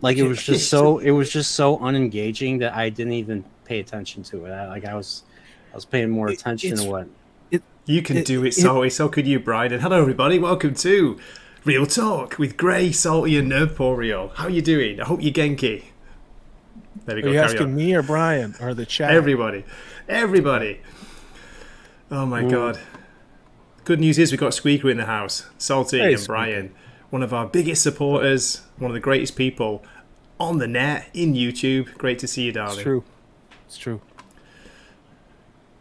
Like it was just so unengaging that I didn't even pay attention to it. I was paying more attention to what. You can do it, Salty. So could you, Brian. And hello, everybody. Welcome to Real Talk with Gray, Salty, and Nerdporeal. How are you doing? I hope you're Genki. There we go. Are you asking me or Brian or the chat? Everybody. Oh my God. Good news is we've got Squeaker in the house. Salty and Brian. Squeaker. One of our biggest supporters. One of the greatest people on the net, in YouTube. Great to see you, darling. It's true.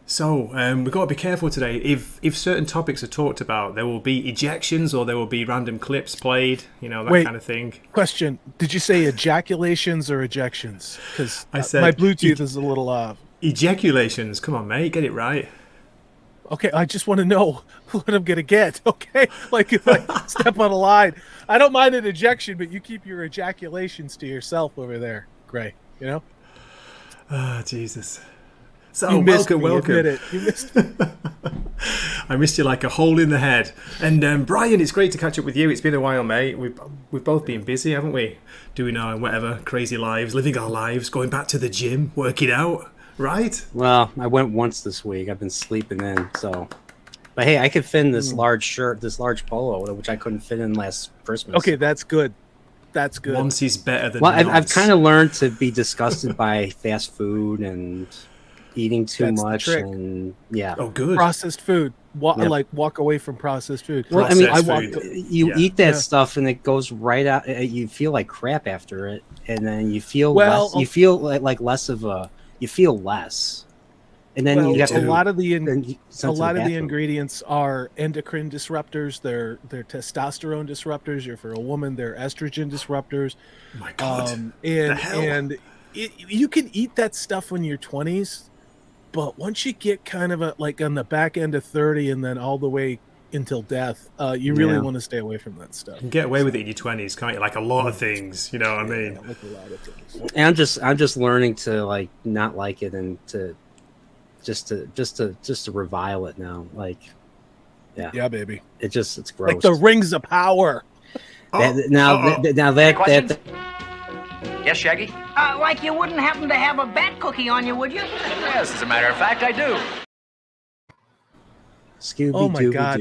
So, we've got to be careful today. If certain topics are talked about, there will be ejections or there will be random clips played, that kind of thing. Question. Did you say ejaculations or ejections? Because my Bluetooth is a little off. Ejaculations. Come on, mate. Get it right. Okay, I just want to know what I'm going to get, okay? Like, if I step on a line. I don't mind an ejection, but you keep your ejaculations to yourself over there, Gray, Ah, Jesus. So, welcome. Admit it. You missed me. I missed you like a hole in the head. And Brian, it's great to catch up with you. It's been a while, mate. We've both been busy, haven't we? Doing our whatever crazy lives, living our lives, going back to the gym, working out, right? Well, I went once this week. I've been sleeping in, so. But hey, I could fit in this large shirt, this large polo, which I couldn't fit in last Christmas. Okay, that's good. That's good. Once is better than Well, I've kind of learned to be disgusted by fast food and eating too much, and oh, good. Processed food. Like walk away from processed food. Well, eat that stuff, and it goes right out. You feel like crap after it, and then you feel less. You feel like less of a. You feel less, and then you get a lot of the ingredients are endocrine disruptors. They're testosterone disruptors. You're for a woman, they're estrogen disruptors. Oh my God! And you can eat that stuff when you're 20s. But once you get kind of like on the back end of 30 and then all the way until death, you really want to stay away from that stuff. You can get away with it in your 20s, can't you? Like a lot of things, you know what I mean? Like a lot of things. And I'm just learning to like not like it and to just to revile it now. Like, yeah, baby. It's gross. Like the rings of power. That Yes, Shaggy? Like you wouldn't happen to have a bat cookie on you, would you? Yes, as a matter of fact, I do. Oh my God!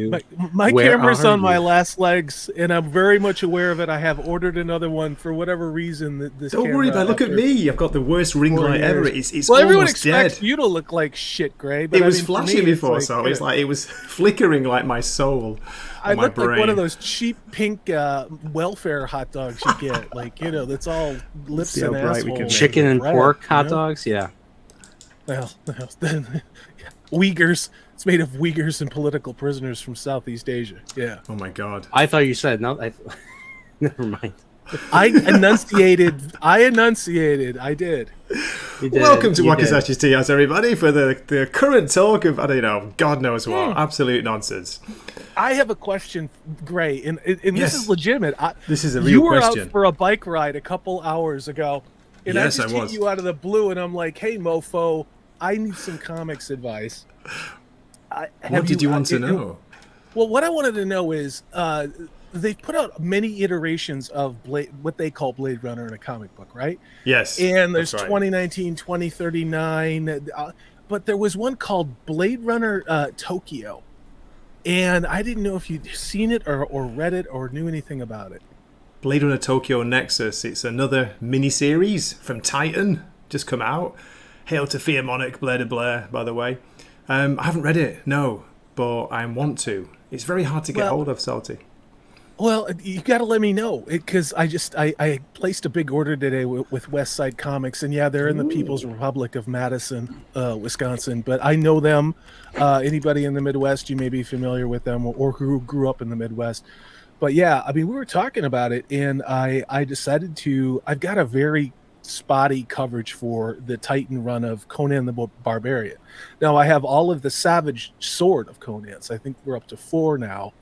My camera's on my last legs, and I'm very much aware of it. I have ordered another one for whatever reason. Don't worry about it. Look at me. I've got the worst ring light ever. It's everyone almost expects dead. you to look like shit, Gray. But it was flashing before, so it's like it was flickering like my soul. I look like one of those cheap pink welfare hot dogs you get. Like, that's all lips and asshole. Chicken and pork hot dogs, yeah. Well, Uyghurs. It's made of Uyghurs and political prisoners from Southeast Asia. Yeah. Oh my God. I thought you said no. Never mind. I enunciated. I did. Welcome to Wakizashi's Teahouse, everybody, for the current talk of, I don't know, God knows what. Absolute nonsense. I have a question, Gray, and this is legitimate. This is a real question. You were out for a bike ride a couple hours ago, and yes, I just hit you out of the blue, and I'm like, hey, mofo, I need some comics advice. What did you want to know? Well, what I wanted to know is they've put out many iterations of what they call Blade Runner in a comic book, right? Yes. And there's 2019, 2039, but there was one called Blade Runner Tokyo. And I didn't know if you'd seen it or read it or knew anything about it. Blade Runner Tokyo Nexus. It's another miniseries from Titan. Just come out. Hail to Fear Monarch, Blair to Blair, by the way. I haven't read it, no, but I want to. It's very hard to get hold of, Salty. Well, you got to let me know, because I placed a big order today with West Side Comics, and they're in the People's Republic of Madison, Wisconsin, but I know them. Anybody in the Midwest, you may be familiar with them, or who grew up in the Midwest. But we were talking about it, and I decided I've got a very spotty coverage for the Titan run of Conan the Barbarian. Now, I have all of the Savage Sword of Conan's. I think we're up to 4 now.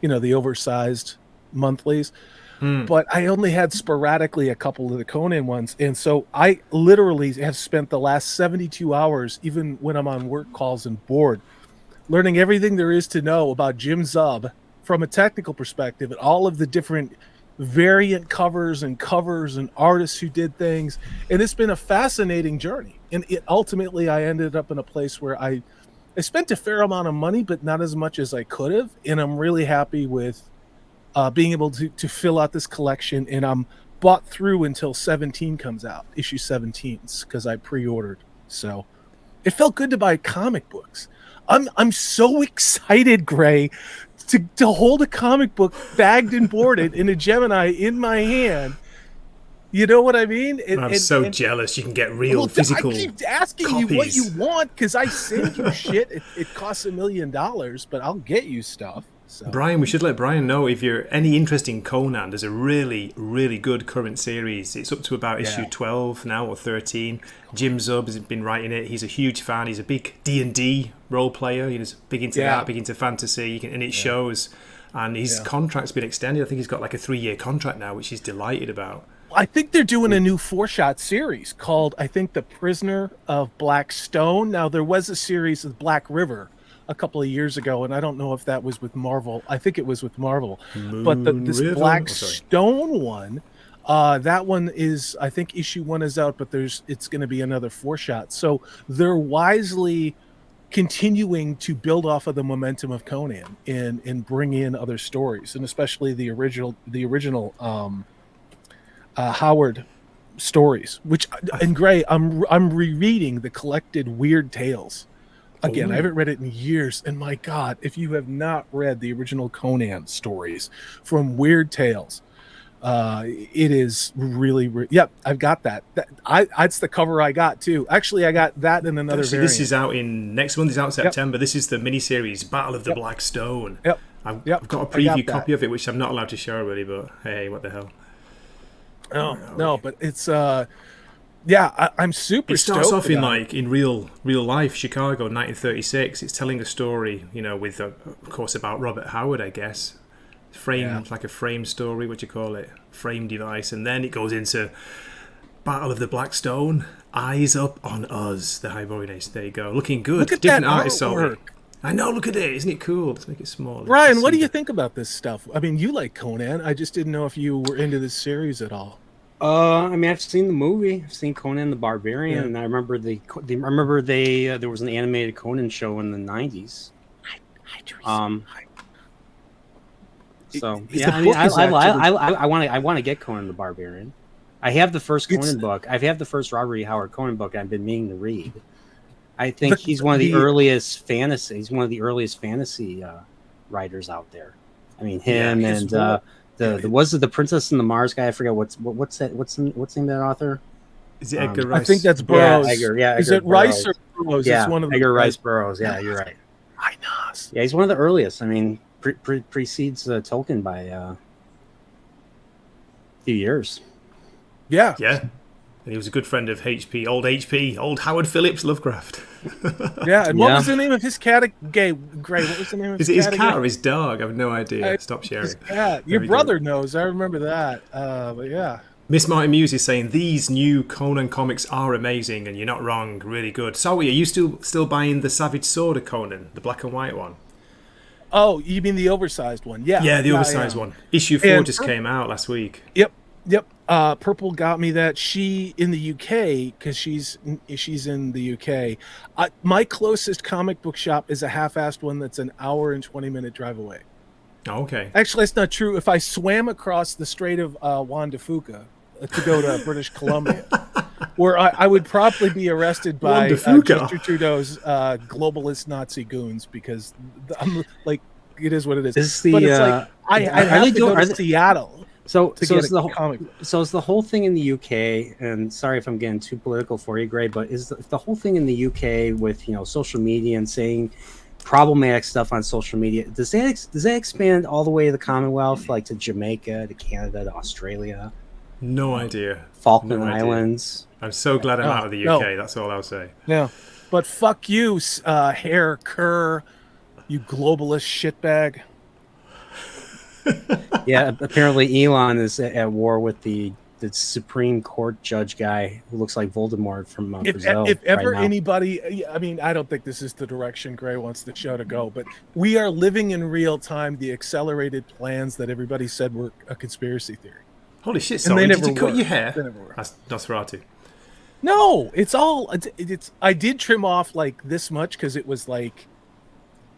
The oversized monthlies. But I only had sporadically a couple of the Conan ones. And so I literally have spent the last 72 hours, even when I'm on work calls and bored, learning everything there is to know about Jim Zub from a technical perspective and all of the different variant covers and artists who did things, and it's been a fascinating journey. And ultimately I ended up in a place where I spent a fair amount of money, but not as much as I could have, and I'm really happy with being able to fill out this collection. And I'm bought through until 17 comes out, issue 17s, because I pre-ordered. So it felt good to buy comic books. I'm so excited, Gray, to hold a comic book bagged and boarded in a Gemini in my hand. You know what I mean? I'm so jealous. You can get real physical. I keep asking copies. you what you want because I send you shit. It costs $1 million, but I'll get you stuff. So. Brian, we should let Brian know if you're any interest in Conan. There's a really, really good current series. It's up to about issue 12 now, or 13. Jim Zub has been writing it. He's a huge fan. He's a big D&D role player. He's big into that, big into fantasy, and it shows. And his contract's been extended. I think he's got like a 3-year contract now, which he's delighted about. I think they're doing a new 4-shot series called, I think, The Prisoner of Black Stone. Now, there was a series of Black River a couple of years ago, and I don't know if that was with Marvel. I think it was with Marvel. But this Black Stone one, that one is, I think issue 1 is out, but it's going to be another 4-shot. So they're wisely continuing to build off of the momentum of Conan and bring in other stories, and especially the original Howard stories. Which, and Gray, I'm rereading the collected Weird Tales. Again, I haven't read it in years, and my God, if you have not read the original Conan stories from Weird Tales, it is really, I've got that. That's the cover I got too. Actually, I got that in another variant. This is out next month. Is out September. This is the miniseries Battle of the Black Stone. I've got a preview copy of it, which I'm not allowed to show everybody, but hey, what the hell? No, but it's I'm super. It starts stoked off in real life Chicago, 1936. It's telling a story, with of course about Robert Howard, I guess. Framed like a frame story, what do you call it? Frame device, and then it goes into Battle of the Black Stone. Eyes up on us, the Hyborians. There you go, looking good. Look at different that artists. artwork. I know. Look at it. Isn't it cool? Let's make it small. Ryan, what do you think about this stuff? I mean, you like Conan. I just didn't know if you were into this series at all. I mean, I've seen the movie. I've seen Conan the Barbarian, and I remember there was an animated Conan show in the 90s. So I want to get Conan the Barbarian. I have the first Conan book. I have the first Robert E. Howard Conan book. I've been meaning to read. I think he's one of the earliest fantasy. He's one of the earliest fantasy writers out there. I mean, him and the Princess and the Mars guy. I forget what's the name of that author? Is it Edgar Rice? I think that's Burroughs. Edgar Is it Rice or Burroughs? Yeah, it's one of Edgar Rice Burroughs. Yeah, you're right. I know. Yeah, he's one of the earliest. I mean, precedes Tolkien by a few years. Yeah. And he was a good friend of old Howard Phillips Lovecraft. And what was the name of his cat? Gray, what was the name of his cat? Is it his cat or his dog? I have no idea. Stop sharing. His cat. Your brother knows. I remember that. But yeah. Miss Martin Muse is saying these new Conan comics are amazing, and you're not wrong. Really good. Sorry, are you still buying the Savage Sword of Conan, the black and white one? Oh, you mean the oversized one? Yeah. Yeah, the oversized one. Issue 4 just came out last week. Yep. Purple got me that. She in the UK, because she's in the UK. My closest comic book shop is a half-assed one that's an hour and 20-minute drive away. Oh, okay. Actually, that's not true. If I swam across the Strait of Juan de Fuca to go to British Columbia, where I would probably be arrested by Mr. Trudeau's globalist Nazi goons, because I'm like, it is what it is. It's the, but it's like I have to go to Seattle. So it's the whole thing in the UK, and sorry if I'm getting too political for you, Gray, but is the whole thing in the UK with social media and saying problematic stuff on social media, does that expand all the way to the Commonwealth, like to Jamaica, to Canada, to Australia? No idea. Falkland Islands. I'm so glad I'm out of the UK. That's all I'll say. Yeah, but fuck you, Hair Kerr, you globalist shitbag. Yeah, apparently Elon is at war with the the Supreme Court judge guy who looks like Voldemort from if Brazil. ever right now. anybody, I mean, I don't think this is the direction Gray wants the show to go, but we are living in real time the accelerated plans that everybody said were a conspiracy theory. Holy shit! And Sorry, they did you never cut were. your hair? They never were. That's Nosferatu. No, it's all. It's. I did trim off like this much because it was like,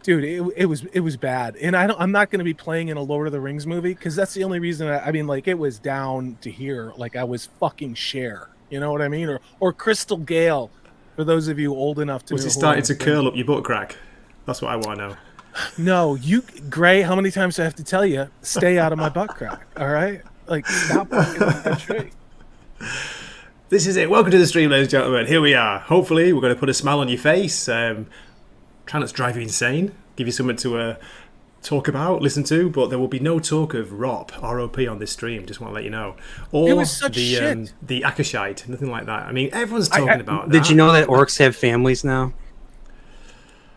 dude, it was bad, and I'm not going to be playing in a Lord of the Rings movie because that's the only reason. I mean, like it was down to here, like I was fucking Cher, you know what I mean, or Crystal Gale, for those of you old enough to. Was know it who starting I'm to curl up your butt crack? That's what I want to know. No, you, Gray. How many times do I have to tell you? Stay out of my butt crack. All right, like stop fucking with that tree. This is it. Welcome to the stream, ladies and gentlemen. Here we are. Hopefully, we're going to put a smile on your face. Try not to drive you insane. Give you something to talk about, listen to. But there will be no talk of ROP on this stream. Just want to let you know. Or It was such the shit. The Akashite. Nothing like that. I mean, everyone's talking about that. Did you know that orcs have families now?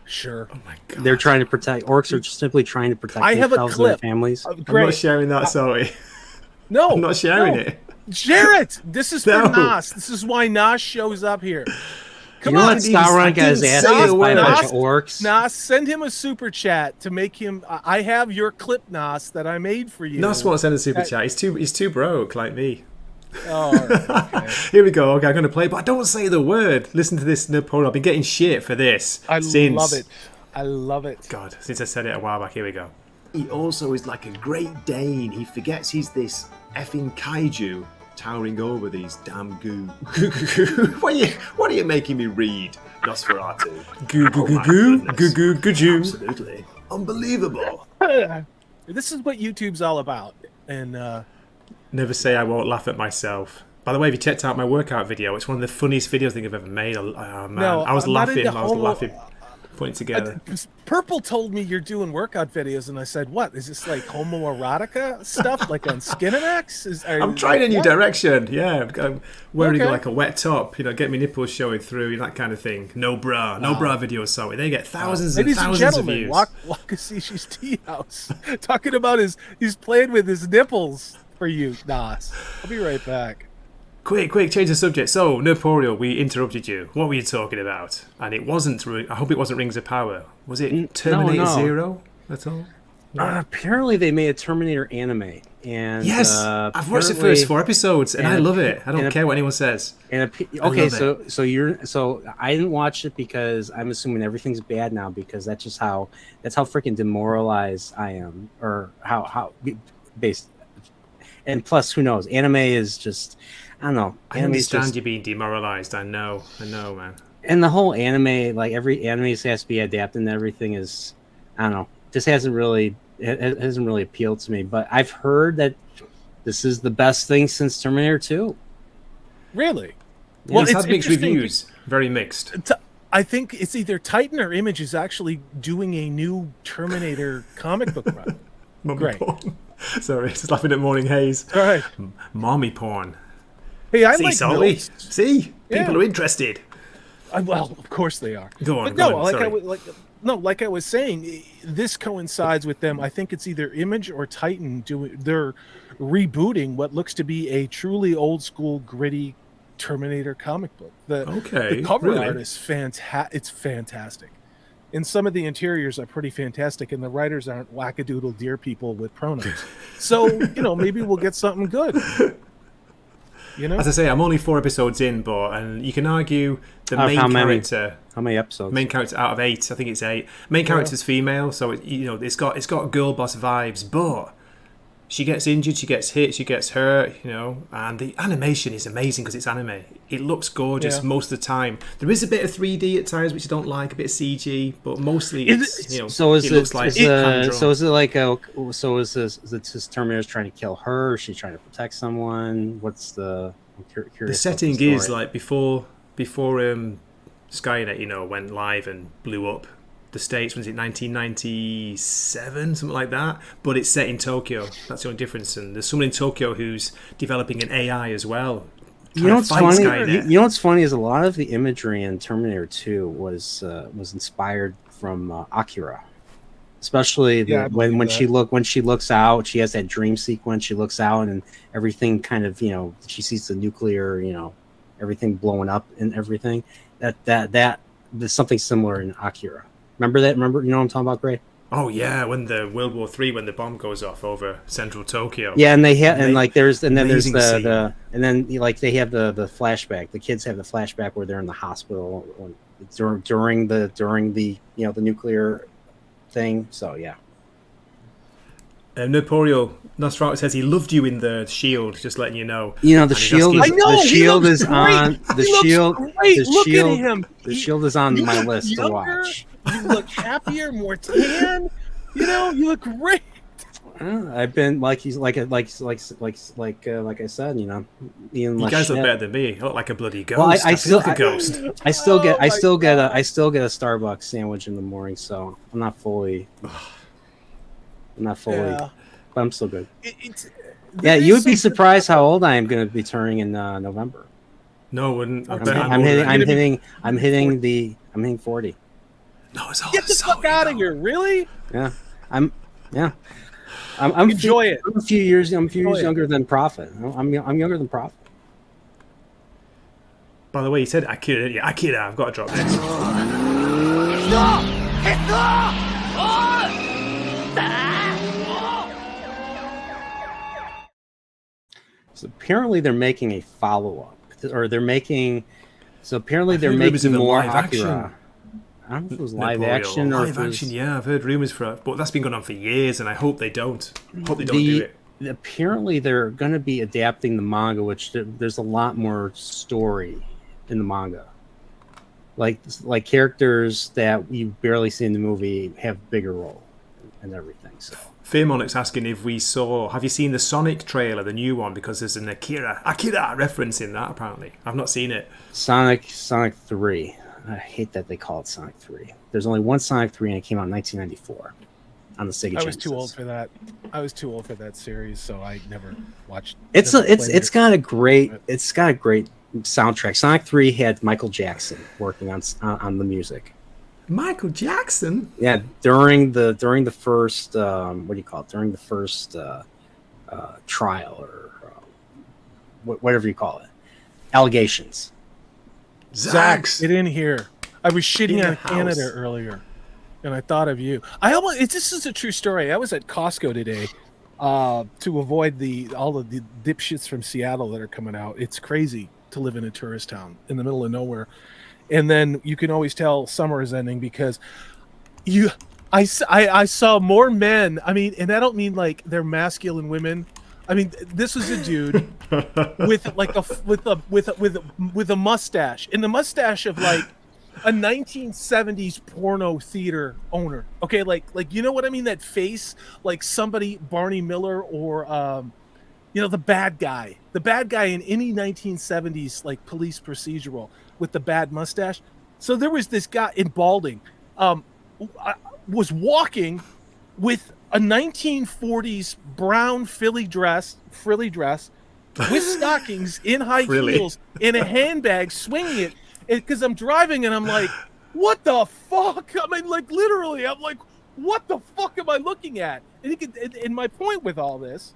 Sure. Oh my god. They're trying to protect. Orcs are just simply trying to protect I have a themselves and their clip. families. I'm Gray, not sharing that. Sorry. no, I'm not sharing no. it. Share it. This is No. for Nas. This is why Nas shows up here. Come You know on, what? Sauron got his ass say beat a by a word. bunch of orcs. Nas, send him a super chat to make him. I have your clip, Nas, that I made for you. Nas won't send a super chat. He's too broke like me. Oh, all right, okay. Here we go. Okay, I'm going to play, but I don't say the word. Listen to this, Nerdporeal. I've been getting shit for this. I since, love it. I love it. God, since I said it a while back. Here we go. He also is like a Great Dane. He forgets he's this effing kaiju towering over these damn goo. What are you making me read, Nosferatu? Goo goo Oh goo my goo goodness. goo goo goo goo. Absolutely. Unbelievable. This is what YouTube's all about. And Never say I won't laugh at myself. By the way, if you checked out my workout video, it's one of the funniest videos I think I've ever made. Oh man, No, I was I'm not laughing. into I was homo- laughing. Putting it together. Purple told me you're doing workout videos, and I said, "What is this like homoerotica stuff, like on Skinemax?" I'm trying a new direction. Yeah, I'm wearing Okay. like a wet top. Get my nipples showing through, that kind of thing. No bra videos. Sorry, they get thousands and Ladies and thousands of gentlemen, views. Wakazashi's Teahouse talking about he's playing with his nipples for you, Nas. I'll be right back. Quick, change the subject. So, Nerdporeal, we interrupted you. What were you talking about? And it wasn't. I hope it wasn't Rings of Power. Was it Terminator no. Zero at all? Apparently, they made a Terminator anime, and Yes, I've watched the apparently- first 4 episodes, and I love it. I don't and care what anyone says. And love so I didn't watch it because I'm assuming everything's bad now because that's how freaking demoralized I am, or how based. And plus, who knows? Anime is just, I don't know. I Anime is understand just, you being demoralized. I know, man. and the whole anime, like every anime has to be adapted, and everything is, I don't know, just hasn't really appealed to me. But I've heard that this is the best thing since Terminator 2. Really? Well, it's it's had mixed interesting. reviews. Very mixed. I think it's either Titan or Image is actually doing a new Terminator comic book run. Mummy Great. porn. Sorry, just laughing at Morning Haze. All right. Mommy porn. Hey, I See, like Solly? Mills. See? Yeah. People are interested. Well, of course they are. Go on, But go no, on, like sorry. like I was saying, this coincides with them. I think it's either Image or Titan they're rebooting what looks to be a truly old school gritty Terminator comic book. The cover really? art is it's fantastic. And some of the interiors are pretty fantastic, and the writers aren't wackadoodle deer people with pronouns. So, maybe we'll get something good. As I say, I'm only 4 episodes in, and you can argue the main character. How many episodes? Main character out of 8, I think it's 8. Main character's female, so it's got girl boss vibes, but she gets injured, she gets hit, she gets hurt, and the animation is amazing because it's anime. It looks gorgeous most of the time. There is a bit of 3D at times, which I don't like, a bit of CG, but mostly looks like hand-drawn. So is it like this Terminator's trying to kill her? Or is she trying to protect someone? What's the? I'm curious. The setting is like before Skynet, went live and blew up the States. Was it 1997, something like that? But it's set in Tokyo. That's the only difference. And there's someone in Tokyo who's developing an AI as well. You know what's funny? You know what's funny is a lot of the imagery in Terminator 2 was inspired from Akira. Especially Yeah, when she looks out, she has that dream sequence. She looks out and everything kind of, she sees the nuclear, everything blowing up and everything. There's something similar in Akira. Remember that? Remember, you know what I'm talking about, Gray? Oh yeah, when the World War III, when the bomb goes off over central Tokyo. Yeah, and they have, and there's the flashback. The kids have the flashback where they're in the hospital during the the nuclear thing. So yeah. Nerdporeal Nosferatu says he loved you in the Shield. Just letting you know. The Shield. The Shield is on. The Shield. Look at him. The Shield is on my list to watch. You look happier, more tan. You look great. I've been like I said, you guys look better than me. I look like a bloody ghost. Well, I still look like a ghost. I still get a Starbucks sandwich in the morning, so I'm not fully, but I'm still good. You would be surprised how old I am going to be turning in November. No, wouldn't. I'm hitting 40. No, it's all get the fuck out of here! Really? Yeah, I'm enjoy it. I'm a few years younger than Prophet. I'm younger than Prophet. By the way, you said Akira, didn't you? Akira, I've got to drop this. So apparently they're making a follow-up, or they're making more Akira. I don't know if it was live action or live action. Yeah, I've heard rumors for it, but that's been going on for years, and I hope they don't. Do it. Apparently, they're going to be adapting the manga, which there's a lot more story in the manga. Like characters that you barely see in the movie have bigger role and everything. So. Fearmonic's asking if have you seen the Sonic trailer, the new one? Because there's an Akira reference in that. Apparently, I've not seen it. Sonic 3. I hate that they call it Sonic 3. There's only one Sonic 3, and it came out in 1994 on the Sega Genesis. I was too old for that. I was too old for that series, so I never watched. It's got a great soundtrack. Sonic 3 had Michael Jackson working on the music. Michael Jackson? Yeah, during the first what do you call it? During the first trial or whatever you call it, allegations. Zach, get in here. I was shitting on Canada earlier, and I thought of you. This is a true story. I was at Costco today to avoid all of the dipshits from Seattle that are coming out. It's crazy to live in a tourist town in the middle of nowhere. And then you can always tell summer is ending because I saw more men. I mean, and I don't mean like they're masculine women. I mean, this was a dude with a mustache, and the mustache of like a 1970s porno theater owner. Okay, like you know what I mean? That face, like somebody, Barney Miller, or the bad guy in any 1970s like police procedural with the bad mustache. So there was this guy in balding, was walking with a 1940s brown frilly dress with stockings in high heels in a handbag, swinging it. Because I'm driving and I'm like, what the fuck? I mean, like literally, I'm like, what the fuck am I looking at? And my point with all this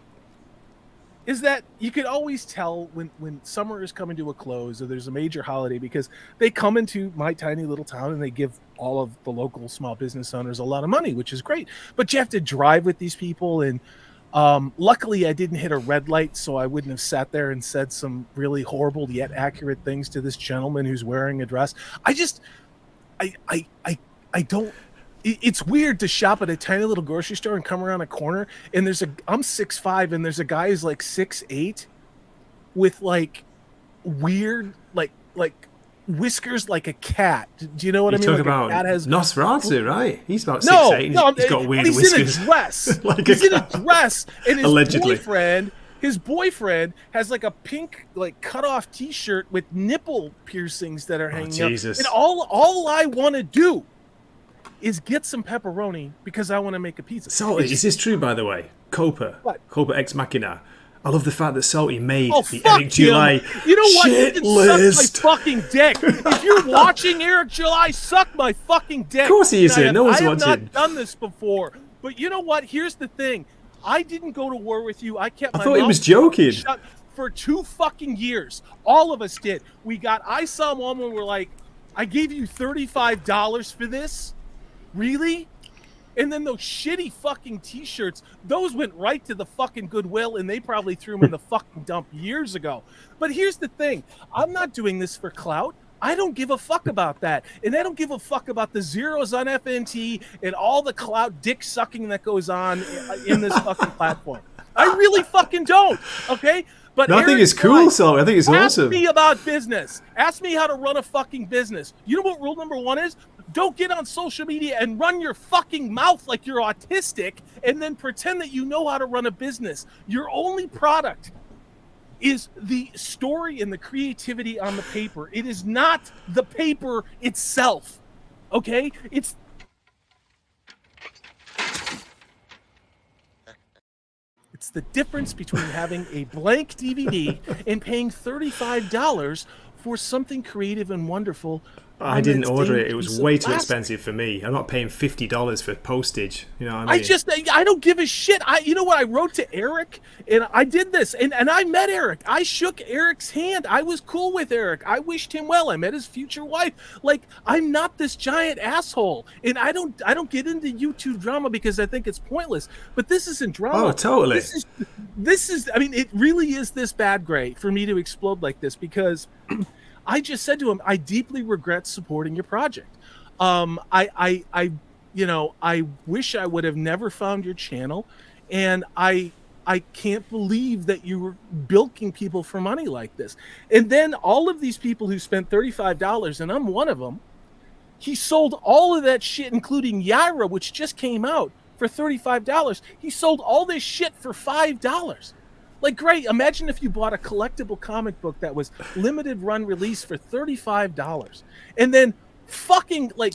is that you could always tell when summer is coming to a close or there's a major holiday, because they come into my tiny little town and they give all of the local small business owners a lot of money, which is great. But you have to drive with these people. And luckily I didn't hit a red light, so I wouldn't have sat there and said some really horrible yet accurate things to this gentleman who's wearing a dress. I don't. It's weird to shop at a tiny little grocery store and come around a corner and I'm 6'5" and there's a guy who's like 6'8" with like weird like whiskers like a cat. Do you know what I mean? You're like talking about has Nosferatu, right? He's about 6'8". No, he's got weird he's whiskers. in a dress. Like he's in a dress, and his allegedly. His boyfriend has like a pink, like cut off T-shirt with nipple piercings that are hanging Jesus. up. And all I want to do is get some pepperoni because I want to make a pizza. So is this true, by the way? Copa What? Copa Ex Machina. I love the fact that Salty made Oh, the fuck Eric July him. You know what? shit You can list. suck my fucking dick. If you're watching Eric July, suck my fucking dick. Of course he isn't. No one's I have watching. not done this before. But you know what? Here's the thing. I didn't go to war with you. I kept my thought he mouth was joking. shut for 2 fucking years. All of us did. I saw one where we're like, I gave you $35 for this? Really? And then those shitty fucking t-shirts, those went right to the fucking Goodwill, and they probably threw them in the fucking dump years ago. But here's the thing. I'm not doing this for clout. I don't give a fuck about that. And I don't give a fuck about the zeros on FNT and all the clout dick sucking that goes on in this fucking platform. I really fucking don't, okay? But No, I think it's cool, Salty. I think it's awesome. Ask me about business. Ask me how to run a fucking business. You know what rule number 1 is? Don't get on social media and run your fucking mouth like you're autistic and then pretend that you know how to run a business. Your only product is the story and the creativity on the paper. It is not the paper itself. Okay? It's the difference between having a blank DVD and paying $35 for something creative and wonderful. I didn't order it. It was way too expensive for me. I'm not paying $50 for postage. You know what I mean? I don't give a shit. You know what? I wrote to Eric, and I did this, and I met Eric. I shook Eric's hand. I was cool with Eric. I wished him well. I met his future wife. Like, I'm not this giant asshole, and I don't get into YouTube drama because I think it's pointless. But this isn't drama. Oh, totally. This is. I mean, it really is this bad, Gray, for me to explode like this because. I just said to him, I deeply regret supporting your project. I wish I would have never found your channel, and I can't believe that you were bilking people for money like this. And then all of these people who spent $35, and I'm one of them, he sold all of that shit, including Yaira, which just came out, for $35. He sold all this shit for $5. Like, great, imagine if you bought a collectible comic book that was limited run release for $35. And then fucking, like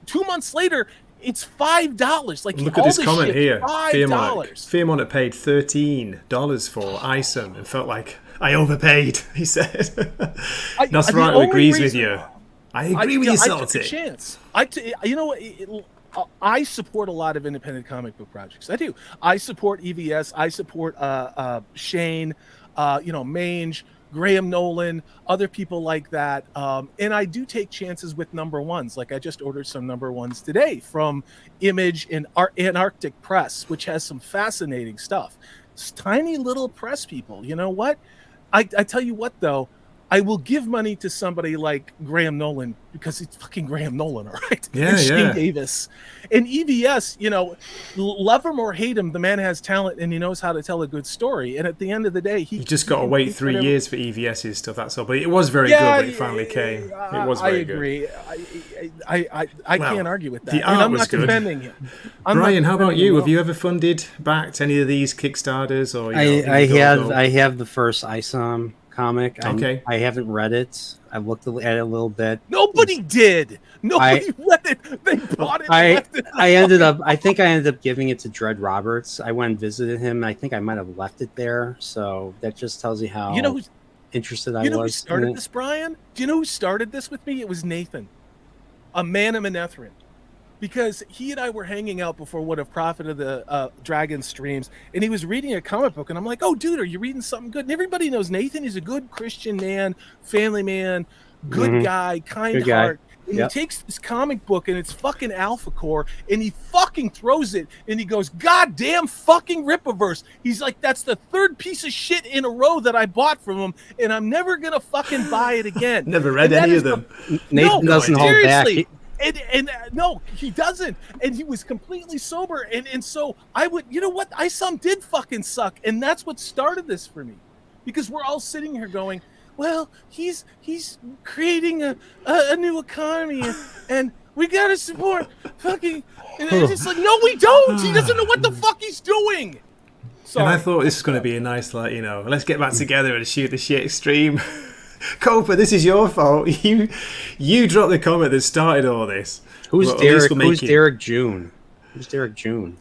2 months later, it's $5. Like, look at this comment shit, here. $5. Fearmonk paid $13 for Isom and felt like I overpaid, he said. Nosferatu agrees with you. I agree with you, Salty. I took a chance. You know what? I support a lot of independent comic book projects. I do. I support EVS. I support Shane, Mange, Graham Nolan, other people like that. And I do take chances with number ones. Like I just ordered some number ones today from Image and Antarctic Press, which has some fascinating stuff. It's tiny little press people. You know what? I tell you what, though. I will give money to somebody like Graham Nolan because it's fucking Graham Nolan, all right? Yeah, and Shane Davis. And EVS, love him or hate him, the man has talent and he knows how to tell a good story. And at the end of the day, you just got to wait 3 years for EVS's stuff, that's all. But it was very good when it finally came. It was very good. I agree. I can't argue with that. The art was good. Defending him. Brian, how about you? Have you ever backed any of these Kickstarters? Or I have the first Isom comic. Okay. I haven't read it. I looked at it a little bit. Nobody did. Nobody read it. They bought it. I think I ended up giving it to Dred Roberts. I went and visited him. I think I might have left it there. So that just tells you how interested I was. You know who started this, Brian? Do you know who started this with me? It was Nathan, a man of Manethrin. Because he and I were hanging out before one of Prophet of the Dragon streams, and he was reading a comic book, and I'm like, oh, dude, are you reading something good? And everybody knows Nathan is a good Christian man, family man, good guy, kind heart. And he takes this comic book, and it's fucking Alpha Core, and he fucking throws it, and he goes, goddamn fucking Rippaverse. He's like, that's the third piece of shit in a row that I bought from him, and I'm never going to fucking buy it again. Never read any of them. Nathan doesn't hold back. And no, he doesn't. And he was completely sober. And so I would, you know what? Isom did fucking suck. And that's what started this for me. Because we're all sitting here going, well, he's creating a new economy and we got to support fucking. And it's just like, no, we don't. He doesn't know what the fuck he's doing. Sorry. And I thought this was going to be a nice, let's get back together and shoot the shit stream. Copa, this is your fault. You dropped the comment that started all this. Who's Derek June? Who's Derek June?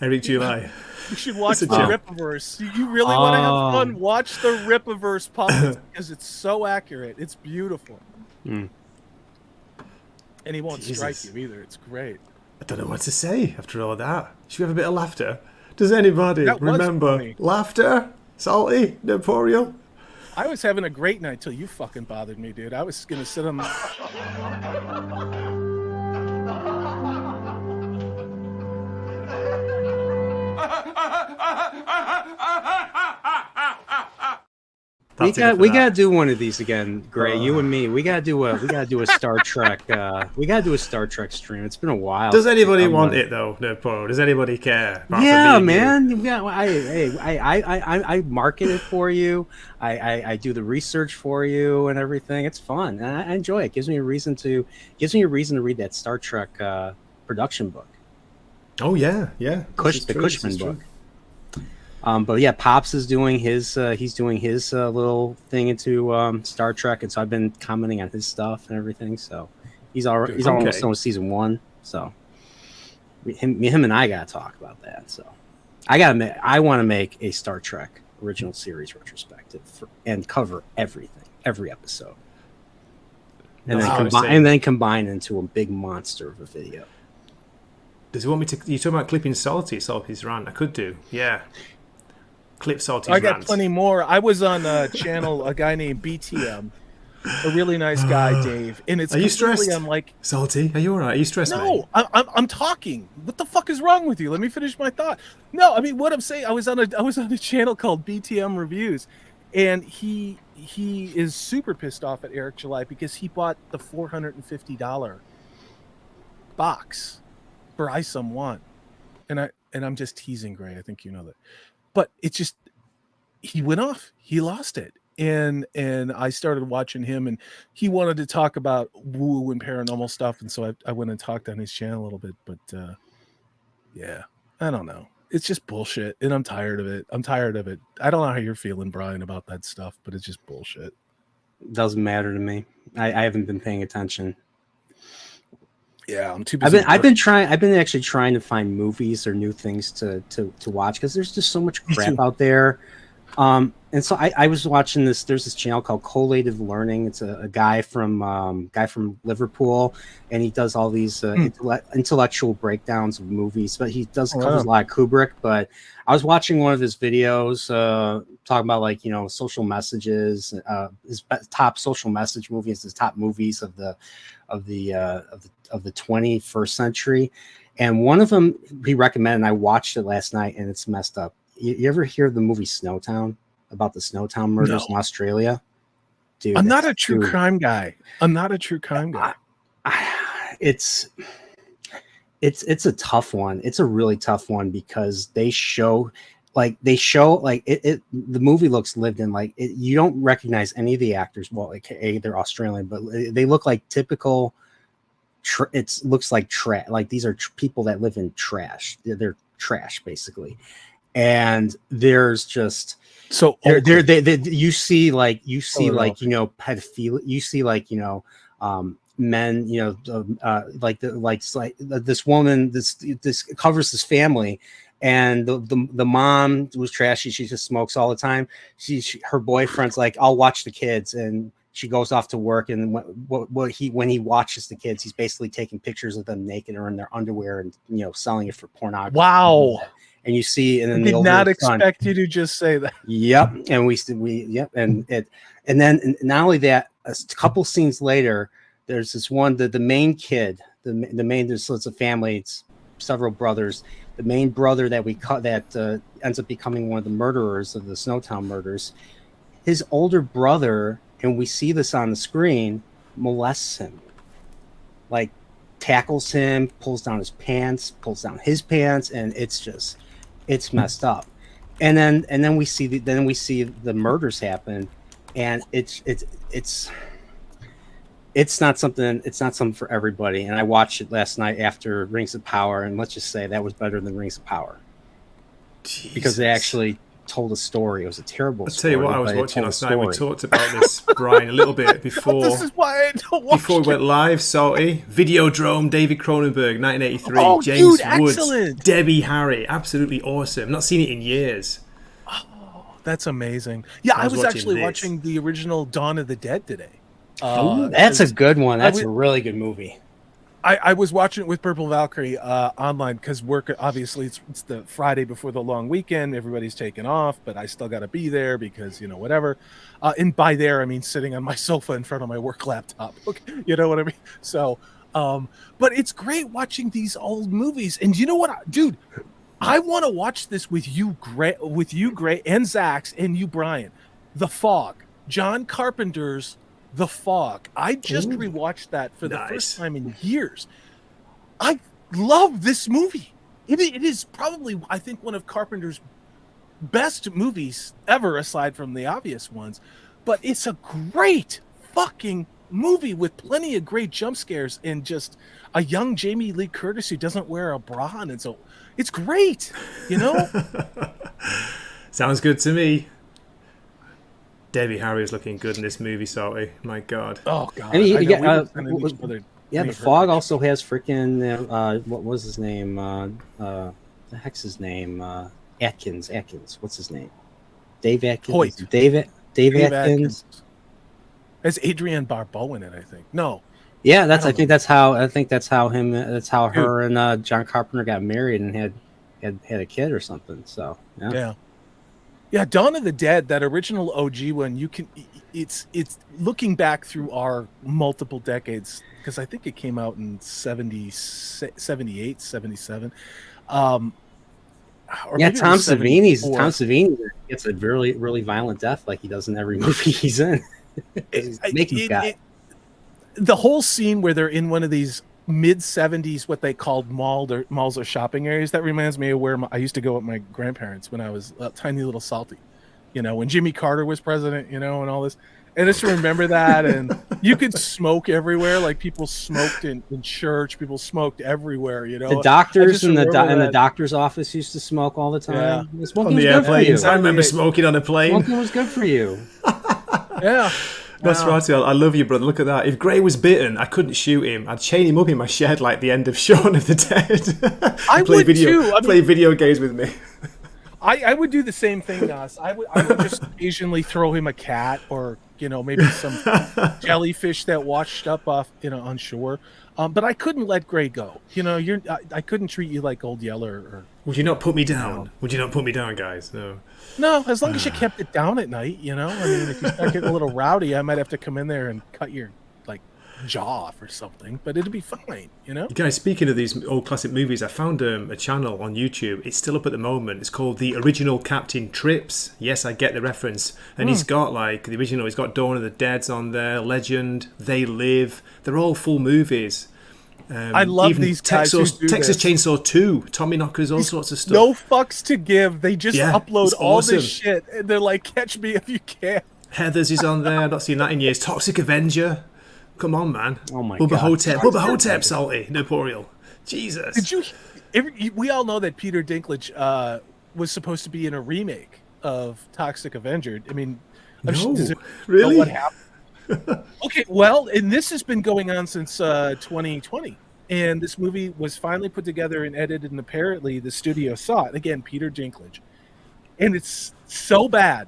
Eric July. You should watch the It's a joke. Ripiverse. You really want to have fun? Watch the Ripiverse puppets because it's so accurate. It's beautiful. Mm. And he won't Jesus. strike you either. It's great. I don't know what to say after all that. Should we have a bit of laughter? Does anybody That was remember funny. laughter? Salty? Nerdporeal? I was having a great night till you fucking bothered me, dude. I was gonna sit on my. We gotta do one of these again, Gray. You and me. We gotta do a Star Trek. We gotta do a Star Trek stream. It's been a while. Does anybody want it though, Nerdporeal? Does anybody care? Apart Yeah, from me and you? man. Yeah, I market it for you. I do the research for you and everything. It's fun. And I enjoy it. Gives me a reason to read that Star Trek production book. Oh yeah. The Cushman book. But yeah, Pops is doing his little thing into Star Trek, and so I've been commenting on his stuff and everything. So he's almost done with season 1. So him and I gotta talk about that. So I want to make a Star Trek original series retrospective and cover every episode, and then combine into a big monster of a video. Does he want me to? You talking about clipping Salty's rant? I could do, yeah. Clip Salty's I got rant. plenty more. I was on a channel, a guy named BTM, a really nice guy, Dave. And it's Are you stressed? I'm like, Salty, are you all right? Are you stressed? no, mate? I'm talking. What the fuck is wrong with you? Let me finish my thought. No, I mean what I'm saying. I was on a channel called BTM Reviews, and he is super pissed off at Eric July because he bought the $450 box for ISOM 1, and I'm just teasing, Gray. I think you know that. But it just, he went off. He lost it. And I started watching him, and he wanted to talk about woo and paranormal stuff. And so I went and talked on his channel a little bit. But yeah, I don't know. It's just bullshit. And I'm tired of it. I don't know how you're feeling, Brian, about that stuff, but it's just bullshit. Doesn't matter to me. I haven't been paying attention. Yeah, I'm too busy. I've been actually trying to find movies or new things to watch because there's just so much crap out there. And so I was watching this. There's this channel called Collative Learning. It's a guy from Liverpool, and he does all these intellectual breakdowns of movies. But he covers a lot of Kubrick. But I was watching one of his videos talking about social messages, his top social message movies, his top movies of the 21st century, and one of them he recommended, and I watched it last night, and it's messed up. You ever hear of the movie Snowtown, about the Snowtown murders in Australia? Dude, I'm not a true crime guy. It's a tough one. It's a really tough one because they show it. The movie looks lived in. You don't recognize any of the actors. Well, they're Australian, but they look like typical. It looks like trash. Like these are people that live in trash. They're trash basically, and there's just so you see pedophilia. You see men. This woman. This covers this family. And the mom was trashy. She just smokes all the time. Her boyfriend's like, I'll watch the kids, and she goes off to work. And when he watches the kids, he's basically taking pictures of them naked or in their underwear and selling it for pornography. Wow. And you see, and then I did not expect you to just say that. Yep. And and then not only that, a couple scenes later, there's this one the main kid, the main. So it's a family. It's several brothers. The main brother that ends up becoming one of the murderers of the Snowtown murders, his older brother, and we see this on the screen, molests him, tackles him, pulls down his pants, and it's messed up. And then we see the murders happen, and it's not something for everybody. And I watched it last night after Rings of Power, and let's just say that was better than Rings of Power. Jesus. Because told a story. It was a terrible I'll tell story. you what I was but it watching told a last night. We story. talked about this, Brian, a little bit before. This is why I don't watch Before we went live, Salty, Videodrome, David Cronenberg, 1983, Oh, James dude, Woods, excellent. Debbie Harry, absolutely awesome. Not seen it in years. That's amazing. Yeah, I was watching actually this. watching the original Dawn of the Dead today. That's a good one. That's would- a really good movie. I was watching it with Purple Valkyrie online because work, obviously, it's the Friday before the long weekend. Everybody's taken off, but I still got to be there because, whatever. And by there, I mean sitting on my sofa in front of my work laptop. Okay, you know what I mean? So, but it's great watching these old movies. And you know what, dude? I want to watch this with you, Gray, and Zach's, and you, Brian. The Fog. John Carpenter's The Fog. I just rewatched that for the first time in years. I love this movie. It is probably, I think, one of Carpenter's best movies ever, aside from the obvious ones. But it's a great fucking movie with plenty of great jump scares and just a young Jamie Lee Curtis who doesn't wear a bra, and so it's great, Sounds good to me. Debbie Harry is looking good in this movie, Salty. My God. Oh God! I mean, I know, we were yeah, sending each other The many Fog pictures. also has freaking what was his name? The heck's his name? Atkins. What's his name? Dave Atkins. Hoyt. Dave Atkins. There's Adrienne Barbeau in it, I think. No. Yeah, I don't think that's how her and John Carpenter got married and had a kid or something. So Yeah, Dawn of the Dead, that original OG one, it's looking back through our multiple decades, because I think it came out in 78, 77. Or maybe it Tom was 74. Savini gets a really, really violent death like he does in every movie he's in. The whole scene where they're in one of these mid-70s, what they called malls or shopping areas, that reminds me of where I used to go with my grandparents when I was a tiny little salty, when Jimmy Carter was president, and all this. And I just remember that, and you could smoke everywhere. Like people smoked in church, people smoked everywhere. The doctors in the doctor's office used to smoke all the time. Yeah. Smoking On was the good for you. airplanes. I remember smoking on a plane. Smoking was good for you. Yeah. That's right. I love you, brother. Look at that. If Gray was bitten, I couldn't shoot him. I'd chain him up in my shed like the end of Shaun of the Dead. I would too. Play video games with me. I would do the same thing, Nas. I would just occasionally throw him a cat or maybe some jellyfish that washed up off on shore. But I couldn't let Gray go. I couldn't treat you like Old Yeller. Or Would you not put me down? Would you not put me down, guys? No, as long as you kept it down at night. I mean, if you start getting a little rowdy, I might have to come in there and cut your jaw off or something. But it'd be fine. You guys, speaking of these old classic movies, I found a channel on YouTube. It's still up at the moment. It's called The Original Captain Trips. Yes, I get the reference. And he's got the original. He's got Dawn of the Dead's on there, Legend, They Live. They're all full movies. I love even these guys Texas who do Texas this. Chainsaw 2, Tommy Knockers, all sorts of stuff. No fucks to give. They just upload it's all awesome. this shit, and they're like, "Catch me if you can." Heathers is on there. I've not seen that in years. Toxic Avenger. Come on, man. Oh my Bubba God. Hotep. Bubba Hotep, Salty. Nerdporeal. Jesus. Did you? We all know that Peter Dinklage was supposed to be in a remake of Toxic Avenger. I mean, does it really? know what happened? Okay, well, and this has been going on since 2020, and this movie was finally put together and edited, and apparently the studio saw it. Again, Peter Dinklage, and it's so bad.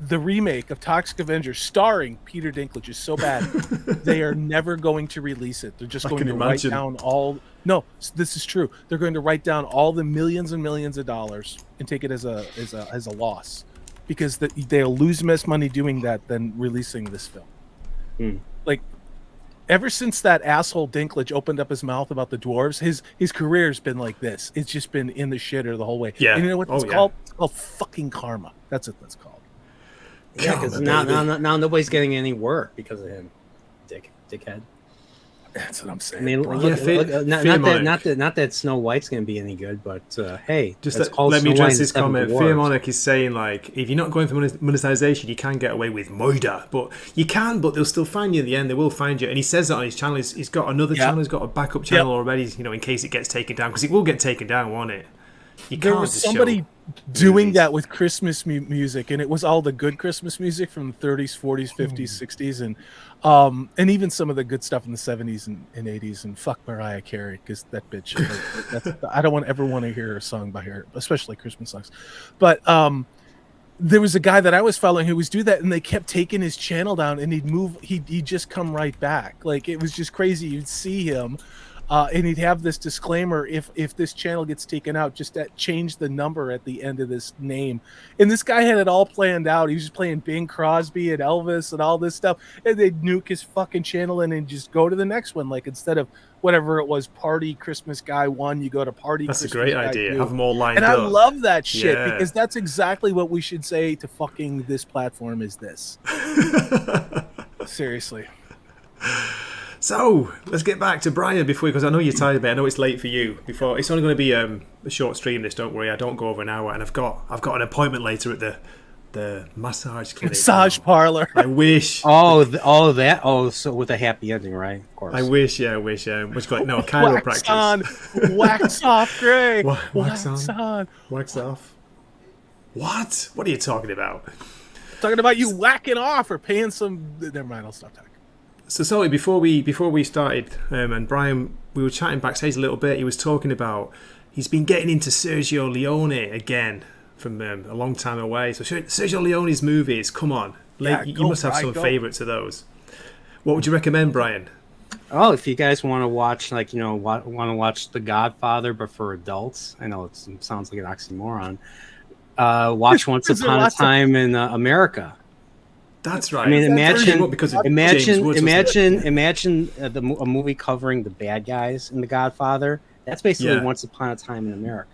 The remake of Toxic Avenger starring Peter Dinklage is so bad they are never going to release it. They're just going to write down all. No, this is true. They're going to write down all the millions and millions of dollars and take it as a loss, because they'll lose less money doing that than releasing this film. Like, ever since that asshole Dinklage opened up his mouth about the dwarves, his career's been like this. It's just been in the shitter the whole way. Yeah. And you know what it's called? It's called fucking karma. That's what that's called. Yeah, because now nobody's getting any work because of him, dickhead. That's what I'm saying. I mean, not that Snow White's going to be any good, but hey, just it's called let me Snow White address and this the Seven comment. Dwarfs. Fear Monarch is saying, if you're not going for monetization, you can get away with murder. But you can, but they'll still find you in the end. They will find you. And he says that on his channel. He's got another channel. He's got a backup channel already, in case it gets taken down. Because it will get taken down, won't it? There was somebody doing that with Christmas music, and it was all the good Christmas music from the 30s, 40s, 50s, 60s, and even some of the good stuff in the 70s and 80s. And fuck Mariah Carey, because that bitch. I don't ever want to hear a song by her, especially Christmas songs. But there was a guy that I was following who was do that, and they kept taking his channel down, and he'd just come right back. Like, it was just crazy. You'd see him. And he'd have this disclaimer: if this channel gets taken out, just change the number at the end of this name. And this guy had it all planned out. He was just playing Bing Crosby and Elvis and all this stuff. And they'd nuke his fucking channel and just go to the next one. Like, instead of whatever it was, Party Christmas Guy 1, you go to Party. That's Christmas a great Guy idea. 2. Have them all lined and up. I love that shit Yeah. because that's exactly what we should say to fucking this platform. Is this seriously? So let's get back to Brian because I know you're tired, but I know it's late for you. Before it's only going to be a short stream. This, don't worry, I don't go over an hour, and I've got an appointment later at the massage clinic. Massage parlor. I wish. So with a happy ending, right? Of course. I wish. Which like no chiropractic. Wax on, wax off, Gray. Wax on, wax off. What? What are you talking about? Talking about you whacking off or paying some. Never mind. I'll stop talking. So sorry, before we started, and Brian, we were chatting backstage a little bit. He was talking about he's been getting into Sergio Leone again from a long time away. So Sergio Leone's movies, come on, you must have some favourites of those. What would you recommend, Brian? Oh, if you guys want to watch, want to watch The Godfather, but for adults, I know it sounds like an oxymoron. Watch Once Upon a Time in America. That's right. I mean, imagine a movie covering the bad guys in The Godfather. That's basically Once Upon a Time in America.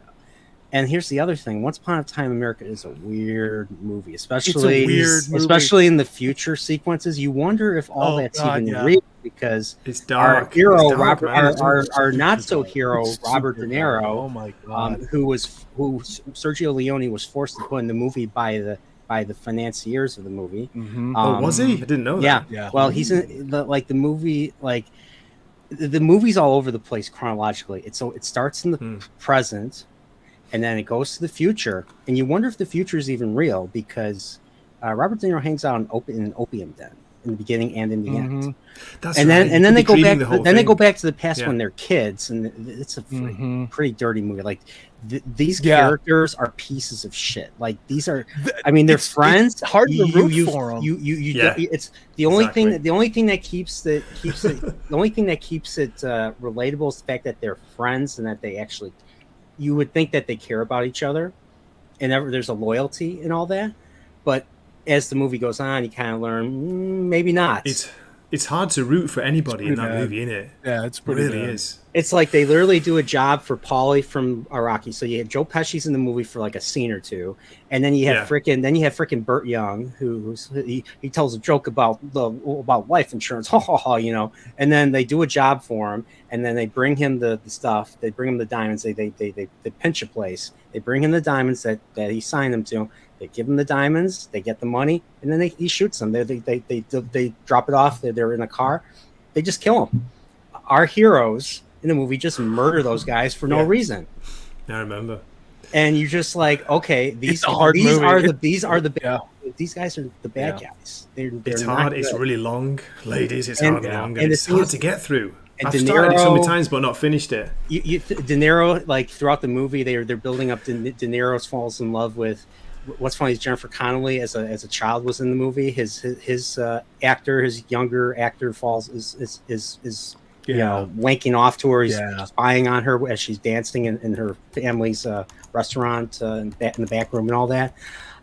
And here's the other thing: Once Upon a Time in America is a weird movie, especially in the future sequences. You wonder if all that's even real because it's dark. Our hero, our not so hero, Robert De Niro, oh my God, who Sergio Leone was forced to put in the movie by the financiers of the movie. Mm-hmm. Was he? I didn't know that. Yeah. Well, he's in the movie. The movie's all over the place chronologically. It starts in the present, and then it goes to the future, and you wonder if the future is even real because Robert De Niro hangs out in an opium den in the beginning and in the end. That's and right. then they go back. They go back to the past Yeah. when they're kids, and it's a pretty dirty movie. Like these characters are pieces of shit. Like these are, I mean, they're friends. It's hard to root for them. It's the only thing. The only thing that keeps it relatable is the fact that they're friends and that they actually. You would think that they care about each other, and there's a loyalty and all that, but as the movie goes on, you kind of learn maybe not. It's hard to root for anybody in that movie, isn't it? Yeah, it's pretty. It really is. It's like they literally do a job for Paulie from Iraqi. So you have Joe Pesci's in the movie for like a scene or two, and then you have frickin' Burt Young, he tells a joke about life insurance, and then they do a job for him, and then they bring him the stuff, they bring him the diamonds, they pinch a place, they bring him the diamonds that he signed them to. They give him the diamonds, they get the money, and then he shoots them. They drop it off. They're in a car. They just kill him. Our heroes in the movie just murder those guys for no reason. I remember. And you're just like, okay, these guys are the bad guys. It's hard. It's really long, ladies. It's hard and long, and it's hard to get through. I've De started it so many Niro, times, but not finished it. De Niro, like throughout the movie, they're building up. De Niro falls in love with. What's funny is Jennifer Connelly as a child was in the movie. His younger actor falls is wanking off to her. He's spying on her as she's dancing in her family's restaurant in the back room and all that.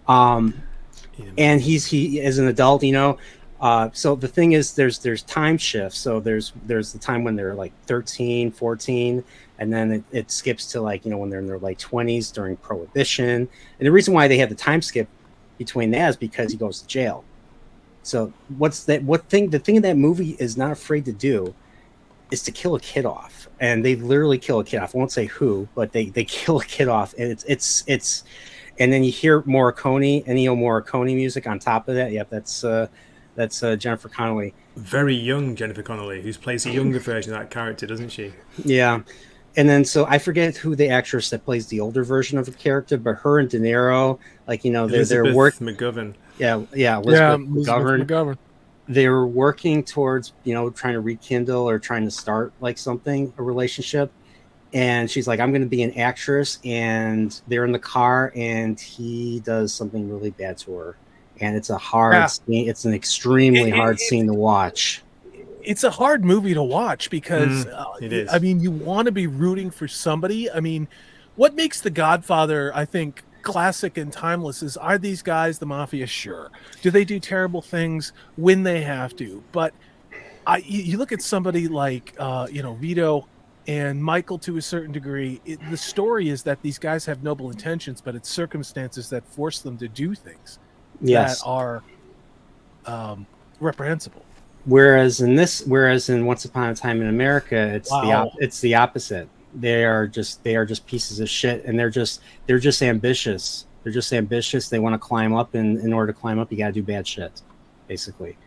And he as an adult, so the thing is there's time shifts. So there's the time when they're like 13, 14, and then it skips to when they're in their late 20s during Prohibition. And the reason why they have the time skip between that is because he goes to jail. So the thing in that movie is not afraid to do is to kill a kid off. And they literally kill a kid off. I won't say who, but they kill a kid off. And it's and then you hear Ennio Morricone music on top of that. Yep, that's Jennifer Connelly. Very young Jennifer Connelly, who plays a younger version of that character, doesn't she? Yeah. and then so I forget who the actress that plays the older version of the character, but her and De Niro, like they're working. McGovern. Yeah, Elizabeth McGovern. McGovern. They were working towards trying to rekindle or trying to start like a relationship. And she's like, I'm going to be an actress, and they're in the car, and he does something really bad to her, and it's a hard scene. It's an extremely hard scene to watch. It's a hard movie to watch because it is. I mean, you want to be rooting for somebody. I mean, what makes The Godfather, I think, classic and timeless is, are these guys the mafia? Sure. Do they do terrible things when they have to? But you look at somebody like Vito and Michael to a certain degree. The story is that these guys have noble intentions, but it's circumstances that force them to do things that are reprehensible. Whereas in Once Upon a Time in America, it's the opposite. They are just pieces of shit, and they're just ambitious. They're just ambitious. They want to climb up, and in order to climb up, you got to do bad shit, basically.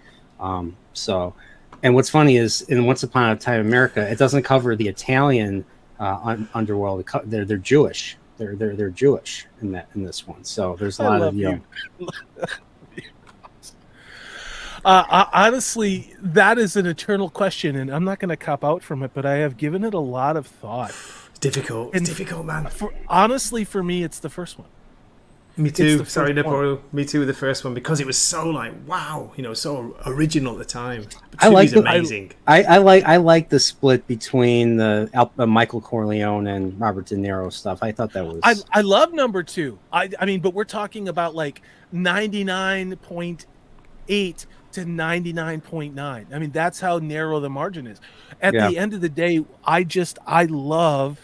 And what's funny is in Once Upon a Time in America, it doesn't cover the Italian underworld. They're Jewish. They're Jewish in this one. So there's a lot of honestly, that is an eternal question, and I'm not going to cop out from it, but I have given it a lot of thought. It's difficult. It's difficult, man. Honestly, for me, it's the first one. Me too. Sorry, Nerdporeal. Me too with the first one, because it was so like, wow, so original at the time. But I like amazing. I like the split between the Michael Corleone and Robert De Niro stuff. I thought that was. I love number 2. I mean, but we're talking about like 99.8 to 99.9. I mean, that's how narrow the margin is. At the end of the day, I love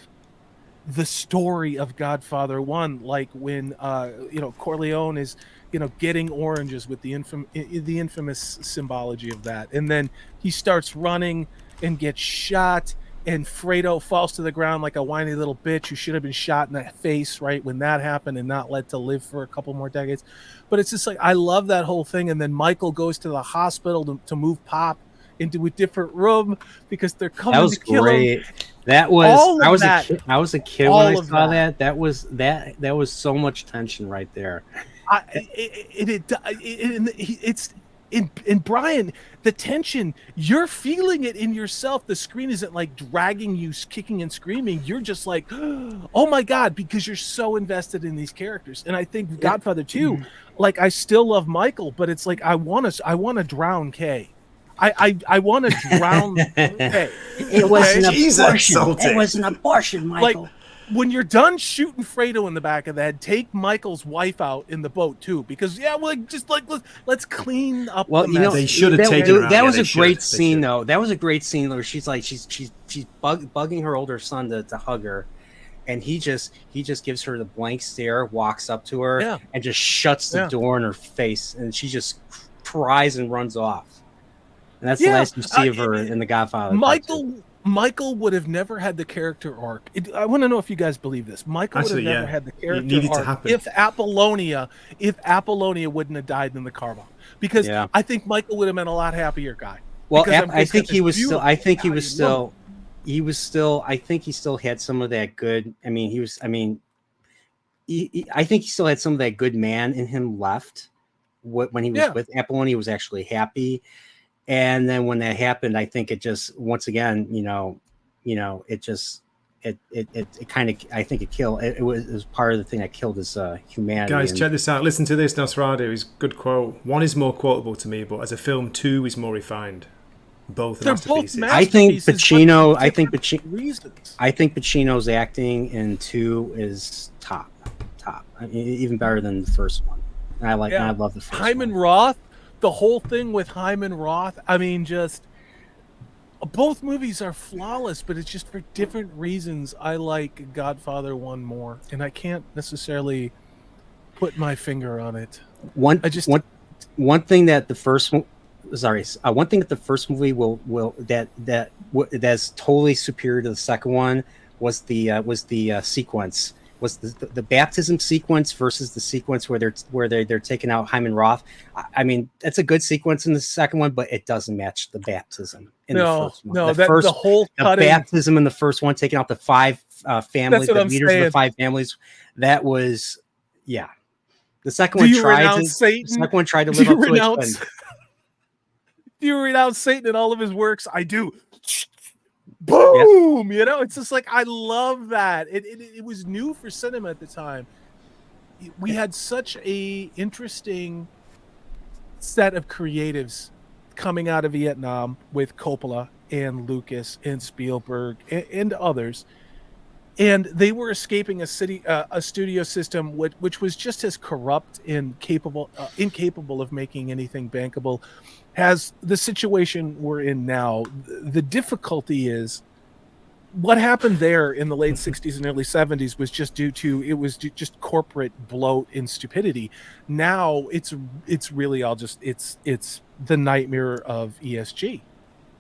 the story of Godfather 1, like when Corleone is getting oranges with the infamous symbology of that, and then he starts running and gets shot, and Fredo falls to the ground like a whiny little bitch who should have been shot in the face right when that happened and not let to live for a couple more decades. But it's just like, I love that whole thing. And then Michael goes to the hospital to move Pop into a different room because they're coming to kill him. That was I was a kid when I saw that. That was so much tension right there. It's in Brian, the tension, you're feeling it in yourself. The screen isn't like dragging you, kicking and screaming. You're just like, oh my God, because you're so invested in these characters. And I think Godfather 2, like, I still love Michael, but it's like I want to drown Kay. I want to drown Kay. It was an abortion. It was an abortion, Michael. Like, when you're done shooting Fredo in the back of the head, take Michael's wife out in the boat too, because let's clean up. Well, the mess. They should have taken her out. That was a great scene, though. That was a great scene where she's like she's bugging her older son to hug her, and he just gives her the blank stare, walks up to her, and just shuts the door in her face, and she just cries and runs off. And that's the last you see of her in The Godfather. Michael would have never had the character arc. I want to know if you guys believe this. Michael would have never had the character arc if Apollonia wouldn't have died in the car bomb. Because I think Michael would have been a lot happier guy. Well, I think he still had some of that good. I think he still had some of that good man in him left. When he was with Apollonia, he was actually happy. And then when that happened, I think it just, once again, it kind of, I think it killed. It was part of the thing that killed his humanity. Guys, check this out. Listen to this, Nosferatu. His good quote. 1 is more quotable to me, but as a film, 2 is more refined. Both masterpieces. I think Pacino. I think Pacino's acting in 2 is top. I mean, even better than the first one. I love the first Hyman one. Roth. The whole thing with Hyman Roth, I mean, just both movies are flawless, but it's just for different reasons. I like Godfather 1 more, and I can't necessarily put my finger on it. One thing that the first movie will that's totally superior to the second one was the sequence was the baptism sequence versus the sequence where they're taking out Hyman Roth. I mean, that's a good sequence in the second one, but it doesn't match the baptism in the first one. No, the whole cutting, baptism in the first one, taking out the 5 families, the leaders of the 5 families. That was, yeah. The second one tried to. Satan? The second one tried to live up to it. Do you renounce Satan in all of his works? I do. Boom! Yep. You know, it's just like, I love that. It was new for cinema at the time. We had such a interesting set of creatives coming out of Vietnam with Coppola and Lucas and Spielberg and others, and they were escaping a studio system which was just as corrupt and incapable of making anything bankable as the situation we're in now. The difficulty is what happened there in the late 60s and early 70s was just due to just corporate bloat and stupidity. Now it's really all just it's the nightmare of ESG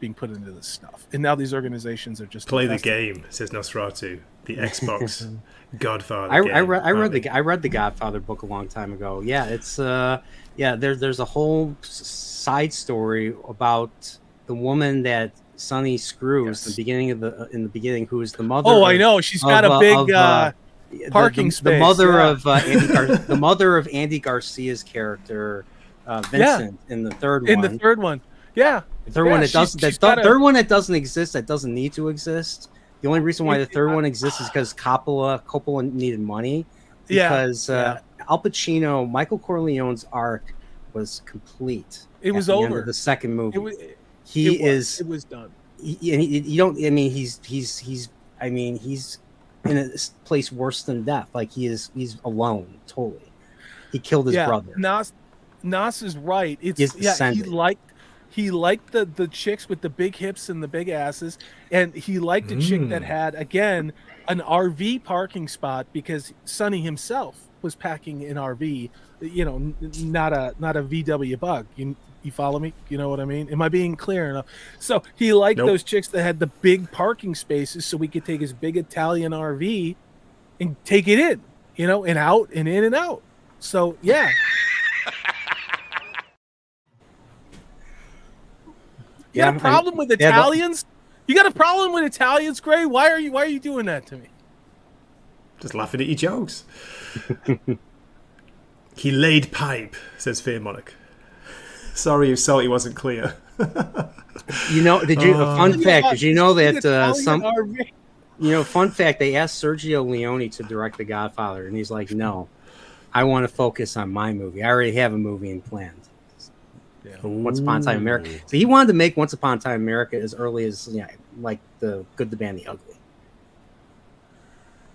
being put into this stuff, and now these organizations are just play the game, says Nosferatu, the Xbox Godfather. I read the Godfather book a long time ago. Yeah, it's there's a whole side story about the woman that Sonny screws in the beginning, who is the mother. Oh, I know. She's got a big parking space. The mother of the mother of Andy Garcia's character, Vincent, in the third one. In the third one, yeah. The third one third one that doesn't exist, that doesn't need to exist. The only reason why the third one exists is because Coppola needed money. Because Al Pacino, Michael Corleone's arc was complete. It was at the over. End of the second movie. It was done. He's in a place worse than death. Like he's alone totally. He killed his brother. Nas is right. He liked the chicks with the big hips and the big asses, and he liked a chick that had, again, an RV parking spot, because Sonny himself was packing an RV, not a VW Bug. You follow me? You know what I mean? Am I being clear enough? So he liked those chicks that had the big parking spaces, so we could take his big Italian RV and take it in, and out and in and out. So yeah. You got a problem with Italians? You got a problem with Italians, Gray? Why are you doing that to me? Just laughing at your jokes. He laid pipe, says Fear Monarch. Sorry if Salty wasn't clear. Fun fact, did you know that fun fact, they asked Sergio Leone to direct The Godfather, and he's like, no, I want to focus on my movie. I already have a movie in plans. Once Upon a Time in America. So he wanted to make Once Upon a Time in America as early as like The Good, the Bad, and the Ugly.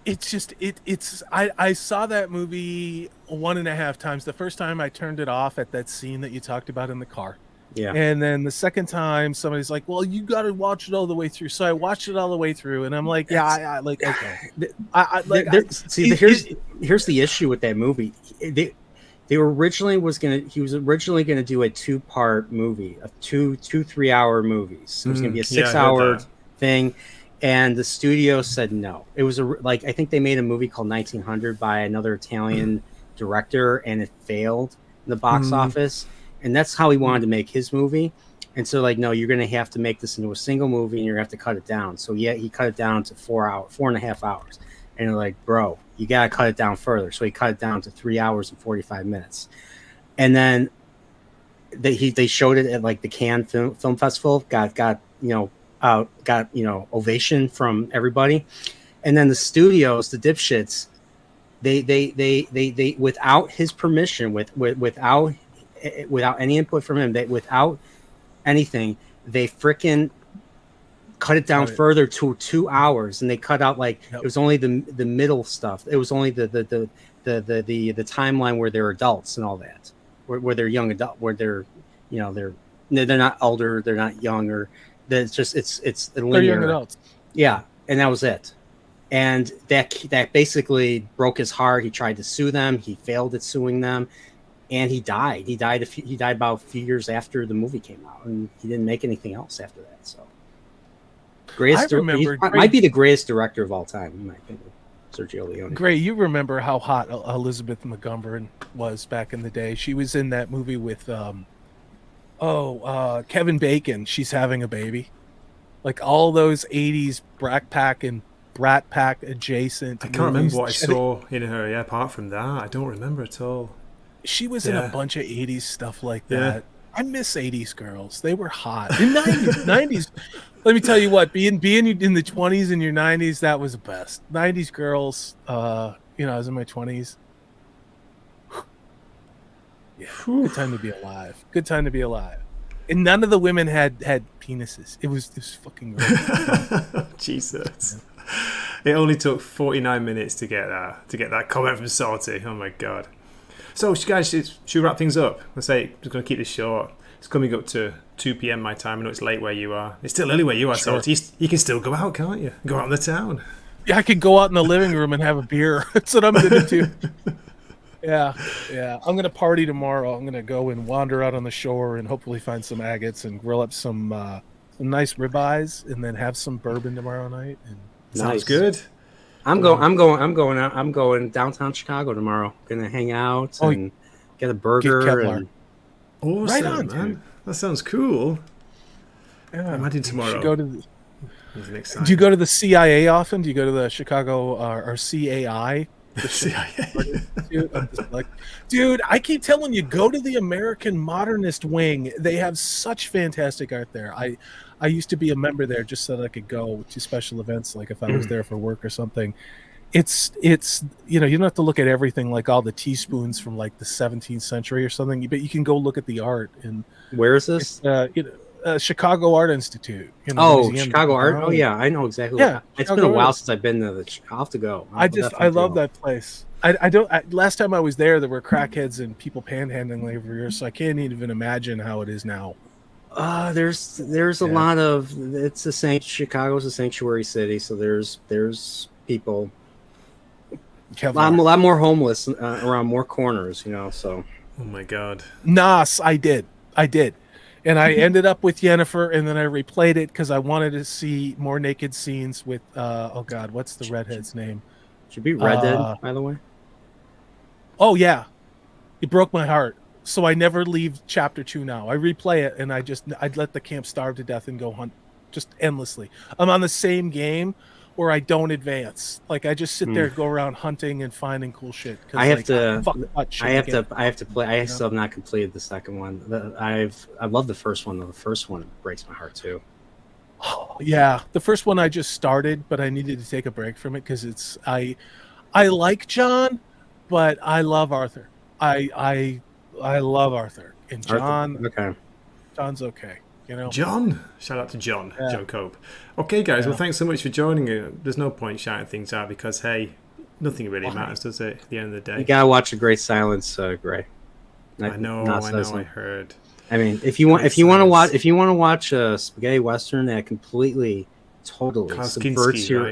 It's just I saw that movie 1.5 times. The first time I turned it off at that scene that you talked about in the car. Yeah. And then the second time somebody's like, well, you got to watch it all the way through. So I watched it all the way through, and I'm like, I like, okay. Here's the issue with that movie. He was originally going to do a 2-part movie, of 3 hour movies. It was going to be a 6-hour thing, and the studio said no. It was I think they made a movie called 1900 by another Italian director, and it failed in the box office. And that's how he wanted to make his movie. And so no, you're going to have to make this into a single movie, and you're going to have to cut it down. So he cut it down to 4.5 hours. And they're like, bro, you got to cut it down further. So he cut it down to 3 hours and 45 minutes. And then they showed it at the Cannes Film Festival, got ovation from everybody. And then the studios, the dipshits, they without his permission, without any input from him, without anything, they frickin' cut it down further to 2 hours, and they cut out it was only the middle stuff. It was only the timeline where they're adults and all that, where they're young adult, where they're they're not older, they're not younger. It's just it's linear. They're young adults. Yeah, and that was it. And that basically broke his heart. He tried to sue them. He failed at suing them, and he died. He died about a few years after the movie came out, and he didn't make anything else after that. So. Might be the greatest director of all time, in my opinion. Sergio Leone. Gray, you remember how hot Elizabeth Montgomery was back in the day? She was in that movie with Kevin Bacon. She's having a baby. Like all those 80s Brat Pack adjacent. I can't remember what I saw in her. Yeah, apart from that, I don't remember at all. She was in a bunch of 80s stuff like that. Yeah. I miss 80s girls. They were hot. In 90s, let me tell you what, being in the 20s and your 90s, that was the best. 90s girls, I was in my 20s. Yeah, good time to be alive. Good time to be alive. And none of the women had penises. It was fucking great. Jesus. It only took 49 minutes to get that comment from Salty. Oh my god. So guys, should we wrap things up? Let's say we're going to keep this short. It's coming up to 2 p.m. my time. I know it's late where you are. It's still early where you are, sure. Salty. You can still go out, can't you? Go out in the town. Yeah, I could go out in the living room and have a beer. That's what I'm going to do. Yeah. I'm going to party tomorrow. I'm going to go and wander out on the shore and hopefully find some agates and grill up some nice ribeyes and then have some bourbon tomorrow night. And sounds good. I'm going downtown Chicago tomorrow. Gonna hang out and get a burger. And awesome, right on, man. Dude. That sounds cool. Yeah, I'm heading tomorrow. Do you go to the CIA often? Do you go to the Chicago or CAI? The CIA. Dude, I keep telling you, go to the American Modernist Wing. They have such fantastic art there. I used to be a member there just so that I could go to special events, like if I was there for work or something. It's you don't have to look at everything like all the teaspoons from like the 17th century or something, but you can go look at the art. And where is this? Chicago Art Institute. Chicago Art. Oh yeah, I know exactly. Yeah, it's been a while since I've been there. I'll have to go. I love that place. Last time I was there were crackheads and people panhandling over here, so I can't even imagine how it is now. There's a lot of Chicago's a sanctuary city, so there's people. A lot more homeless around more corners, so. Oh my god. Nas, I did. And I ended up with Yennefer, and then I replayed it because I wanted to see more naked scenes with what's the redhead's name? Should be Red Dead, by the way. Oh yeah. It broke my heart. So I never leave chapter 2 now. I replay it and I'd let the camp starve to death and go hunt just endlessly. I'm on the same game where I don't advance. Like I just sit there, go around hunting and finding cool shit. I have to play. I still have not completed the second one. I love the first one though. The first one breaks my heart too. Oh, yeah, the first one I just started, but I needed to take a break from it because I like John, but I love Arthur. I love Arthur and John. Okay, John's okay. John. Shout out to John. Yeah. John Cope. Okay, guys. Yeah. Well, thanks so much for joining. There's no point shouting things out because hey, nothing really matters, does it? At the end of the day, you gotta watch A Great Silence, Gray. I know. I heard. I mean, if you want to watch a spaghetti western that completely, totally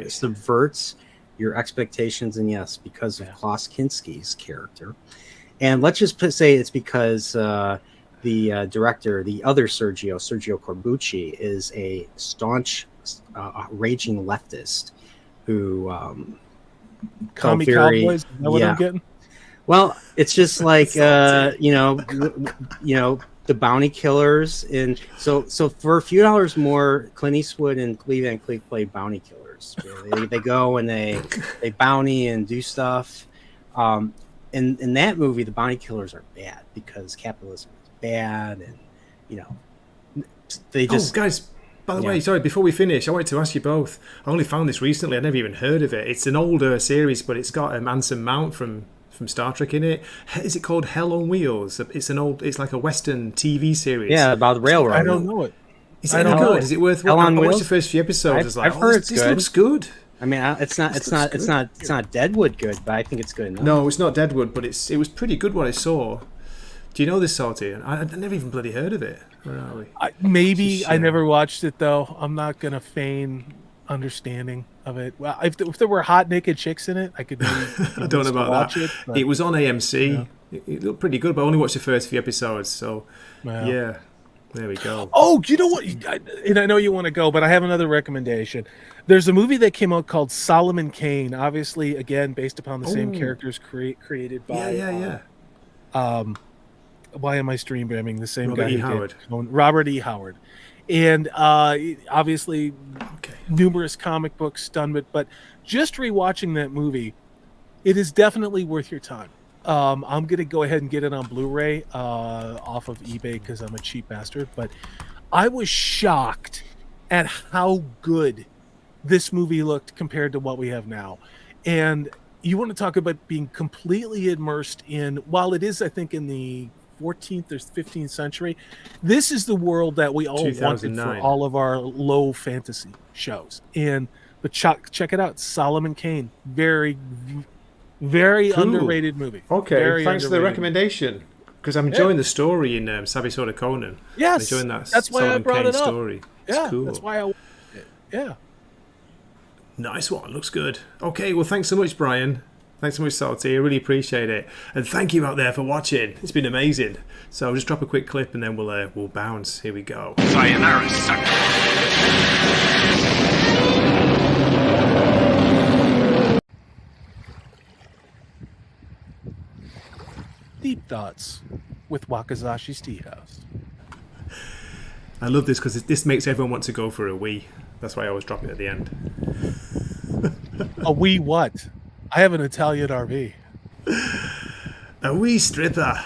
subverts your expectations, and yes, because of Klaus Kinski's character. And let's just say it's because the director, the other Sergio Corbucci, is a staunch, raging leftist who Commie Cowboys. Is that what I'm getting? Well, it's just like the bounty killers, and so for a few dollars more, Clint Eastwood and Cleve Van Cleef play bounty killers. They go and they bounty and do stuff. In that movie, the bounty killers are bad because capitalism is bad, and they just. Oh, guys, by the way, sorry. Before we finish, I wanted to ask you both. I only found this recently. I never even heard of it. It's an older series, but it's got Anson Mount from Star Trek in it. Is it called Hell on Wheels? It's like a Western TV series. Yeah, about the railroad. I don't know it. Is it any good? Is it worth? I watched the first few episodes. I've heard this looks good. I mean, it's not Deadwood good, but I think it's good enough. No, it's not Deadwood, but it was pretty good what I saw. Do you know this, Salty? I never even bloody heard of it. Where are we? I never watched it though. I'm not gonna feign understanding of it. Well, if there were hot naked chicks in it, I could. I don't know about that. It was on AMC. Yeah. It looked pretty good, but I only watched the first few episodes. So yeah. There we go. Oh, you know what? And I know you want to go, but I have another recommendation. There's a movie that came out called Solomon Kane. Obviously, again, based upon the same characters created by. Yeah. Why am I stream jamming the same Robert guy? E. who Howard. did Robert E. Howard, and obviously numerous comic books done, but just rewatching that movie, it is definitely worth your time. I'm gonna go ahead and get it on Blu-ray off of eBay because I'm a cheap bastard. But I was shocked at how good this movie looked compared to what we have now. And you want to talk about being completely immersed in, while it is, I think, in the 14th or 15th century, this is the world that we all wanted for all of our low fantasy shows. But check it out, Solomon Kane, very underrated movie. Okay, very thanks for the underrated. recommendation. Because I'm enjoying the story in Sabisoda Conan. Yes, I'm enjoying that's why Solomon I brought Kane it up. story. It's Yeah, cool. that's why I. Yeah. Nice one. Looks good. Okay, well, thanks so much, Brian. Thanks so much, Salty. I really appreciate it. And thank you out there for watching. It's been amazing. So I'll just drop a quick clip and then we'll bounce. Here we go. Sayonara, sucker. Deep Thoughts with Wakizashi's Teahouse. I love this because this makes everyone want to go for a wee. That's why I always drop it at the end. A wee what? I have an Italian RV. A wee stripper.